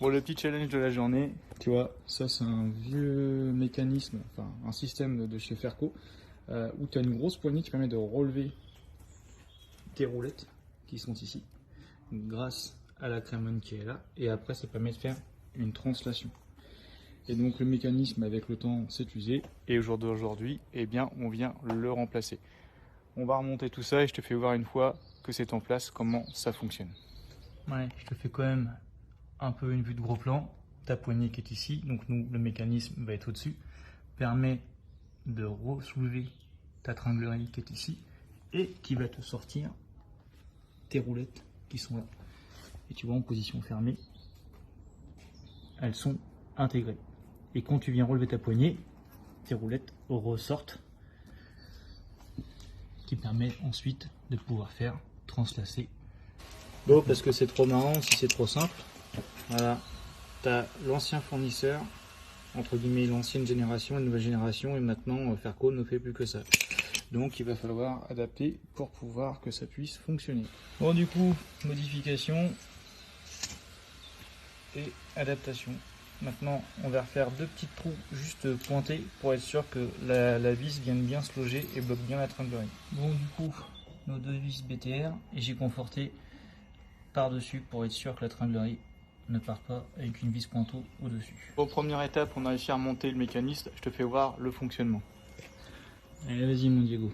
Bon, le petit challenge de la journée, tu vois, ça c'est un vieux mécanisme, enfin un système de chez Ferco, où tu as une grosse poignée qui permet de relever tes roulettes qui sont ici, grâce à la crémone qui est là, et après ça permet de faire une translation. Et donc le mécanisme avec le temps s'est usé, et au jour d'aujourd'hui, eh bien on vient le remplacer. On va remonter tout ça et je te fais voir une fois que c'est en place comment ça fonctionne. Ouais, je te fais quand même un peu une vue de gros plan. Ta poignée qui est ici, donc nous le mécanisme va être au-dessus, permet de re-soulever ta tringlerie qui est ici et qui va te sortir tes roulettes qui sont là. Et tu vois en position fermée, elles sont intégrées. Et quand tu viens relever ta poignée, tes roulettes ressortent, qui permet ensuite de pouvoir faire translacer. Bon, parce que c'est trop marrant si c'est trop simple. Voilà, tu as l'ancien fournisseur, entre guillemets l'ancienne génération, la nouvelle génération, et maintenant Ferco ne fait plus que ça. Donc il va falloir adapter pour pouvoir que ça puisse fonctionner. Bon, du coup, modification et adaptation. Maintenant, on va refaire deux petits trous juste pointés pour être sûr que la vis vienne bien se loger et bloque bien la tringlerie. Bon, du coup, nos deux vis BTR, et j'ai conforté par-dessus pour être sûr que la tringlerie ne part pas avec une vis pointeau au-dessus. Bon, première étape, on a réussi à remonter le mécanisme. Je te fais voir le fonctionnement. Allez, vas-y mon Diego.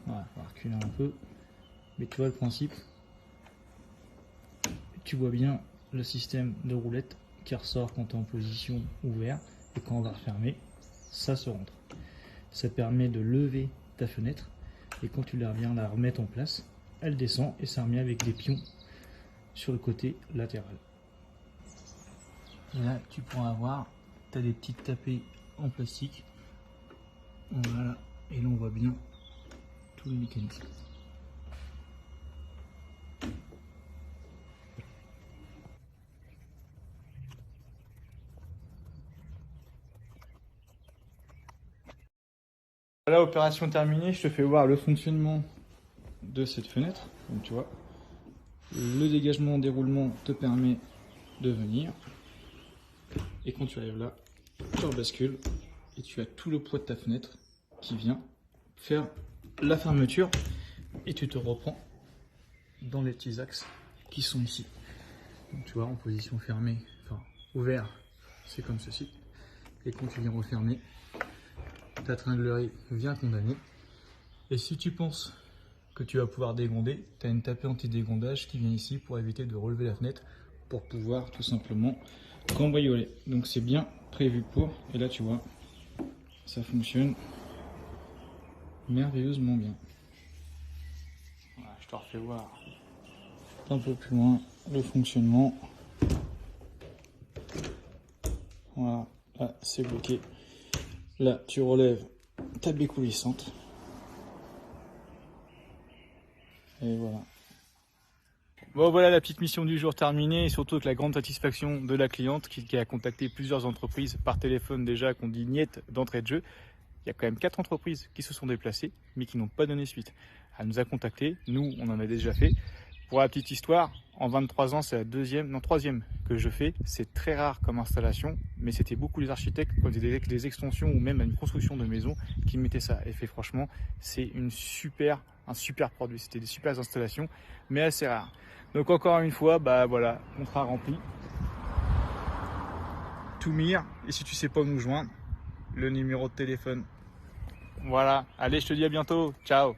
Voilà, on va reculer un peu. Mais tu vois le principe. Tu vois bien le système de roulette qui ressort quand tu es en position ouverte, et quand on va refermer, ça se rentre. Ça permet de lever ta fenêtre, et quand tu la reviens la remettre en place, elle descend et ça remet avec des pions sur le côté latéral. Et là tu pourras avoir, tu as des petites tapées en plastique. Voilà, et là on voit bien tout le mécanisme. Voilà, opération terminée, je te fais voir le fonctionnement de cette fenêtre. Donc tu vois, le dégagement, déroulement te permet de venir. Et quand tu arrives là, tu rebascules et tu as tout le poids de ta fenêtre qui vient faire la fermeture et tu te reprends dans les petits axes qui sont ici. Donc tu vois, en position fermée, enfin ouvert, c'est comme ceci. Et quand tu viens refermer, ta tringlerie vient condamner. Et si tu penses que tu vas pouvoir dégonder, tu as une tapée anti-dégondage qui vient ici pour éviter de relever la fenêtre, pour pouvoir tout simplement cambrioler. Donc c'est bien prévu pour, et là tu vois, ça fonctionne merveilleusement bien. Voilà, je te refais voir un peu plus loin le fonctionnement. Voilà, là c'est bloqué. Là tu relèves ta baie coulissante. Et voilà. Bon, voilà la petite mission du jour terminée, et surtout avec la grande satisfaction de la cliente qui a contacté plusieurs entreprises par téléphone déjà, qu'on dit niette d'entrée de jeu. Il y a quand même 4 entreprises qui se sont déplacées mais qui n'ont pas donné suite. Elle nous a contacté, nous on en a déjà fait. Pour la petite histoire, en 23 ans c'est la troisième que je fais. C'est très rare comme installation, mais c'était beaucoup les architectes quand ils étaient avec les extensions ou même à une construction de maison qui mettaient ça. Et fait franchement, c'est un super produit. C'était des super installations, mais assez rares. Donc encore une fois, bah voilà, contrat rempli. Tout mire. Et si tu sais pas où nous joindre, le numéro de téléphone. Voilà, allez, je te dis à bientôt. Ciao.